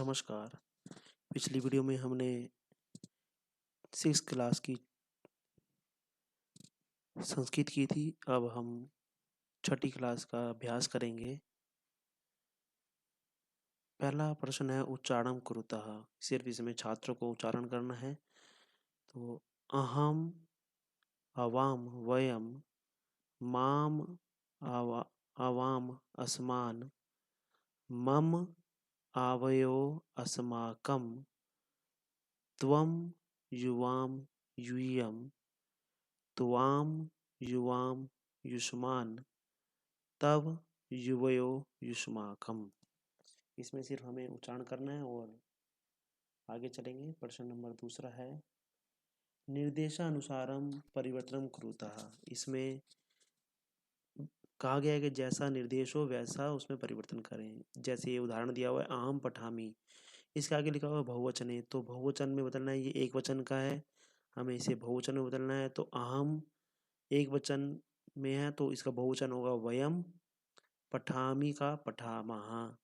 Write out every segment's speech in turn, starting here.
नमस्कार। पिछली वीडियो में हमने 6th क्लास की संस्कृत की थी। अब हम छठी क्लास का अभ्यास करेंगे। पहला प्रश्न है उच्चारण कुरुतः। सिर्फ इसमें छात्रों को उच्चारण करना है। तो अहम, अवाम, वयम, माम, आवा, आवाम, अस्मान, मम, आवयो, अस्माकं, त्वं, युवाम, यूयम, त्वाम, युवाम, युष्मान, तब, युवयो, युष्माकम। इसमें सिर्फ हमें उच्चारण करना है और आगे चलेंगे। प्रश्न नंबर दूसरा है निर्देशानुसारम परिवर्तनम कुरुतः। इसमें कहा गया है कि जैसा निर्देश हो वैसा उसमें परिवर्तन करें। जैसे ये उदाहरण दिया हुआ है अहम पठामी, इसके आगे लिखा हुआ है बहुवचन है, तो बहुवचन में बदलना है। ये एक वचन का है, हमें इसे बहुवचन में बदलना है। तो अहम एक वचन में है तो इसका बहुवचन होगा वयम, पठामी का पठामः।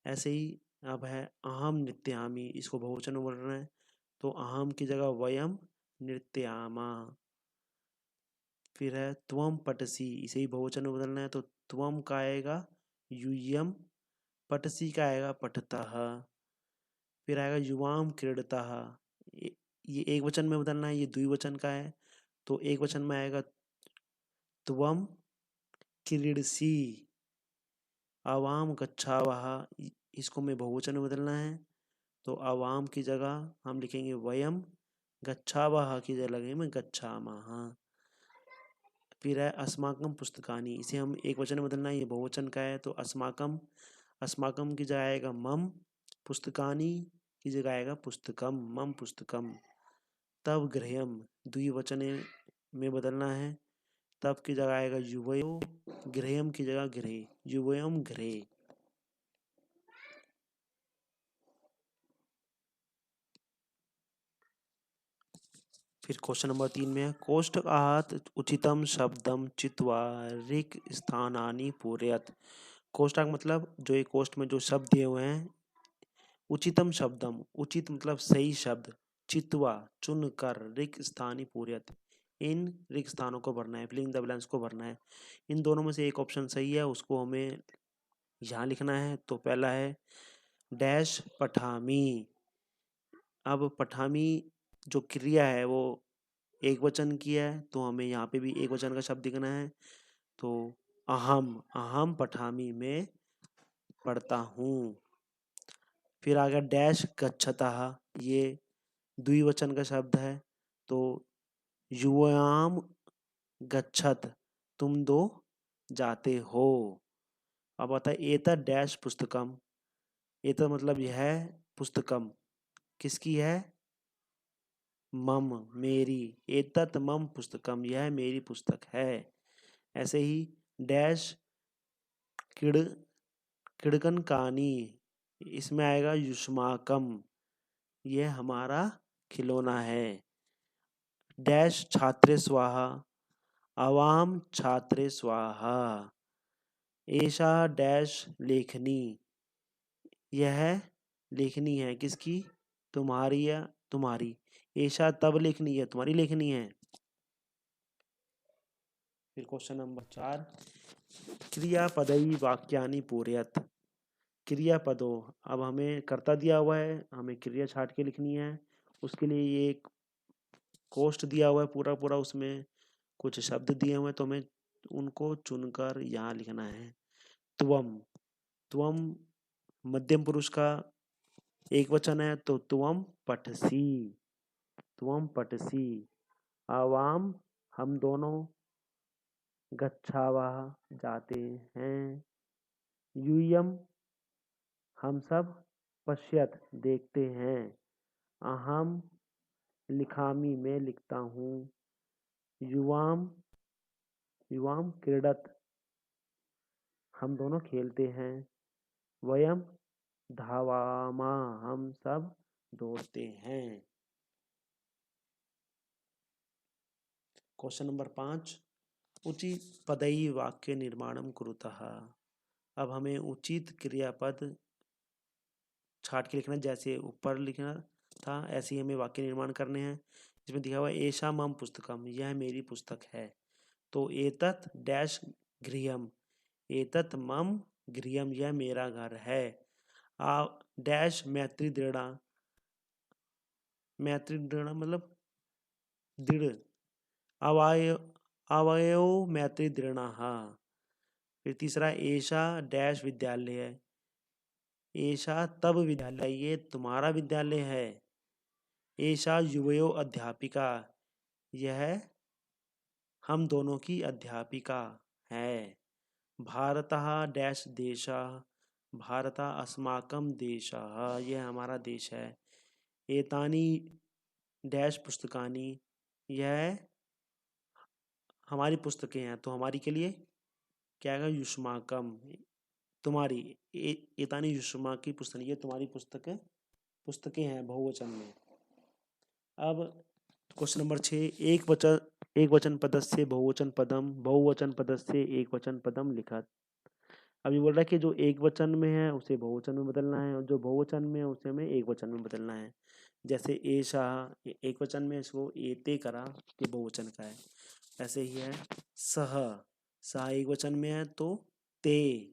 ऐसे ही अब है अहम नृत्यामि, इसको बहुवचन में बोलना है तो अहम की जगह वयम नृत्यामा। फिर है त्वम पटसी, इसे ही बहुवचन में बदलना है तो त्वम का आएगा यूयम, पटसी का आएगा पठतः। फिर आएगा युवाम क्रीडतः, ये एक वचन में बदलना है, ये द्विवचन का है तो एक वचन में आएगा त्वम क्रीडसी। आवाम गच्छावः, इसको में बहुवचन में बदलना है तो आवाम की जगह हम लिखेंगे वयम, गच्छावः की जगह लगेंगे गच्छामः। फिर है अस्माकम पुस्तकानि, इसे हम एक वचन में बदलना है, ये बहुवचन का है तो अस्माकम, अस्माकम की जगह आएगा मम, पुस्तकानि की जगह आएगा पुस्तकम, मम पुस्तकम। तब गृहम, द्विवचन में बदलना है, तब की जगह आएगा युवयो, गृहम की जगह गृह, युवयम गृह। फिर क्वेश्चन नंबर 3 में है कोष्ठकात् उचितम शब्दम चित्वा रिक्त स्थानानि पूरयत। कोष्ठक मतलब जो ये कोष्ठ में जो शब्द दिए हुए हैं, उचितम शब्दम, उचित मतलब सही शब्द, चित्वा चुन कर, रिक्त स्थानी पूरयत, इन रिक्त स्थानों को भरना है, फिलिंग द ब्लैंक्स को भरना है। इन दोनों में से एक ऑप्शन सही है, उसको हमें यहाँ लिखना है। तो पहला है डैश पठामी। अब पठामी जो क्रिया है वो एक वचन की है तो हमें यहाँ पे भी एक वचन का शब्द लिखना है। तो अहम, अहम पठामी में पढ़ता हूँ। फिर आ गया डैश गच्छतः, ये द्विवचन का शब्द है तो युवाम गच्छत, तुम दो जाते हो। अब आता है एतत् डैश पुस्तकम, एतत् मतलब यह है, पुस्तकम किसकी है, मम मेरी, एतत् मम पुस्तकम यह मेरी पुस्तक है। ऐसे ही डैश किड़, किड़कन कहानी, इसमें आएगा युष्माकम, यह हमारा खिलौना है। डैश छात्रे स्वाहा, आवाम छात्रे स्वाहा। एषा डैश लेखनी, यह लेखनी है किसकी, तुम्हारी या तुम्हारी। एषा तब लेखनी है, तुम्हारी लेखनी है। फिर क्वेश्चन नंबर 4 क्रियापदई वाक्यानि पूरयत। क्रियापदों, अब हमें कर्ता दिया हुआ है, हमें क्रिया छाट के लिखनी है। उसके लिए ये एक कोष्ठ दिया हुआ है पूरा पूरा, उसमें कुछ शब्द दिए हुए हैं तो हमें उनको चुनकर यहाँ लिखना है। त्वम, त्वम मध्यम पुरुष का एक वचन है तो त्वम पठसी, त्वम पठसी। आवाम हम दोनों, गच्छावः जाते हैं। यूयम हम सब, पश्यत देखते हैं। अहम लिखामी में लिखता हूँ। युवाम, युवाम क्रीडत हम दोनों खेलते हैं। वयम धावामा हम सब दौड़ते हैं। क्वेश्चन नंबर 5 उचित पदई वाक्य निर्माणम कुरुतः। अब हमें उचित क्रियापद छाट के लिखना, जैसे ऊपर लिखना था ऐसे ही हमें वाक्य निर्माण करने हैं। इसमें दिखा हुआ है एषा मम पुस्तकम, यह मेरी पुस्तक है। तो एतत् डैश गृहम, एतत् मम गृहम, यह मेरा घर है। आ डैश मैत्री दृढ़ा, मैत्री दृढ़ मतलब दृढ़, अवयव मैत्री दृढ़। फिर तीसरा एषा डैश विद्यालय है, एषा तब विद्यालय, ये तुम्हारा विद्यालय है। एषा युवयो अध्यापिका, यह हम दोनों की अध्यापिका है। भारतः डैश देशः, भारतः अस्माकं देशः, यह हमारा देश है। एतानि डैश पुस्तकानि, यह हमारी पुस्तकें हैं। तो हमारी के लिए क्या है, युष्माकम, तुम्हारी। एतानी युष्मा की पुस्तक, ये तुम्हारी पुस्तकें हैं बहुवचन में। अब क्वेश्चन नंबर 6, एक वचन पदस्य बहुवचन पदम, बहुवचन पदस्य एक वचन पदम लिखत। अभी बोल रहा है कि जो एक वचन में है उसे बहुवचन में बदलना है और जो बहुवचन में है उसे हमें एक वचन में बदलना है। जैसे एषा एक वचन में, इसको एते करा, ये बहुवचन का है। ऐसे ही है सह, सह एक वचन में है तो ते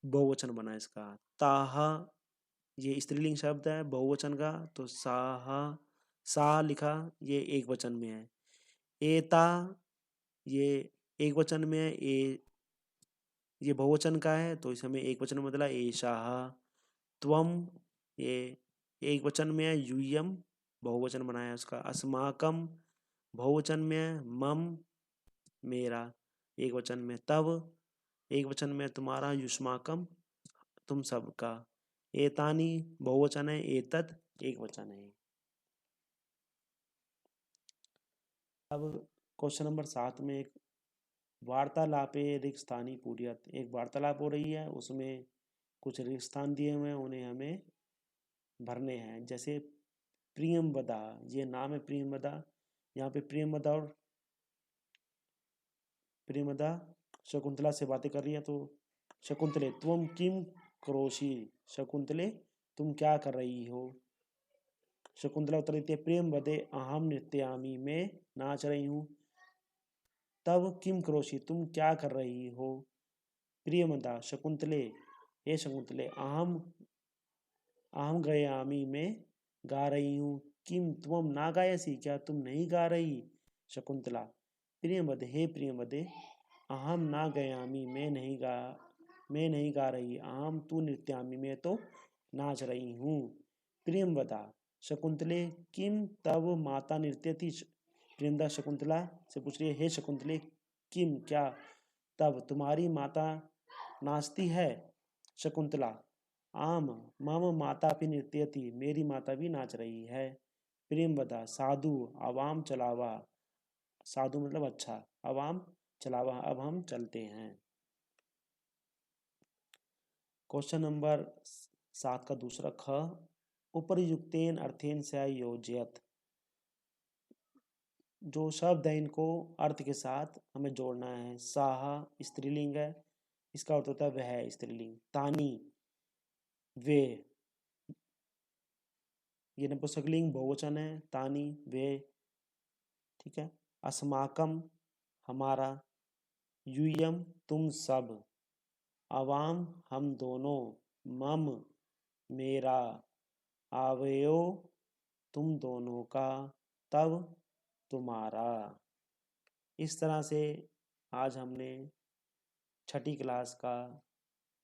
बहुवचन बना इसका। ताह ये स्त्रीलिंग शब्द है बहुवचन का, तो साह, सा लिखा, ये एक वचन में है। एता ये एक वचन में है, ये बहुवचन का है तो इसे हमें एक वचन में बदला, एषाः। त्वम ये एक वचन में है, यूयम बहुवचन बनाया उसका। अस्माकम बहुवचन में है, मम मेरा एक वचन में। तब एक वचन में तुम्हारा, युष्माकम तुम सबका। एतानी बहुवचन है, एतत् एक वचन है। अब क्वेश्चन नंबर 7 में एक वार्तालापे रिक्त स्थानी पूर्यत, एक वार्तालाप हो रही है उसमें कुछ रिक्त स्थान दिए हुए हैं, उन्हें हमें भरने हैं। जैसे प्रियमवदा, ये नाम है प्रियमवदा, यहाँ पे प्रियमवदा और प्रियमवदा शकुंतला से बातें कर रही है। तो शकुंतले त्वम किम करोषि, शकुंतले तुम क्या कर रही हो। शकुंतला उत्तर देती है प्रियमवदे अहम नृत्यामि, मैं नाच रही हूँ। तब किम करोषि, तुम क्या कर रही हो। प्रियमवदा शकुंतले, हे शकुंतले, अहम अहम गयामी, मैं गा रही हूँ। किम त्वम ना गायसी, क्या तुम नहीं गा रही। शकुंतला प्रियमवदे, हे प्रियमवदे, अहम ना गयामी, मैं नहीं गा रही। अहम तू नृत्यामी, मैं तो नाच रही हूँ। प्रियमवदा शकुंतले किम तब माता नृत्यति, प्रियमवदा शकुंतला से पूछ रही है, हे शकुंतले किम क्या तब तुम्हारी माता नाचती है। शकुंतला आम मम माता भी नृत्यति, मेरी माता भी नाच रही है। प्रियमवदा साधु अवाम चलावा, साधु मतलब अच्छा, अवाम चलावा, अब हम चलते हैं। क्वेश्चन नंबर 7 का दूसरा ख, उपरयुक्तेन अर्थेन संयोजयत, जो शब्द है इनको अर्थ के साथ हमें जोड़ना है। साह स्त्रीलिंग है, इसका अर्थ होता है वह स्त्रीलिंग। तानी वे, ये नपुंसकलिंग बहुवचन है, तानी वे, ठीक है। अस्माकम हमारा, यूयम तुम सब, अवाम हम दोनों, मम मेरा, आवयो तुम दोनों का, तब तुम्हारा। इस तरह से आज हमने छठी क्लास का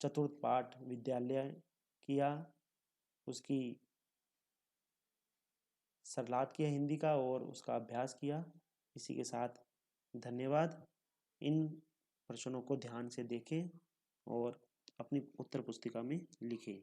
चतुर्थ पाठ विद्यालय किया, उसकी सरलात किया हिंदी का और उसका अभ्यास किया। इसी के साथ धन्यवाद। इन प्रश्नों को ध्यान से देखें और अपनी उत्तर पुस्तिका में लिखें।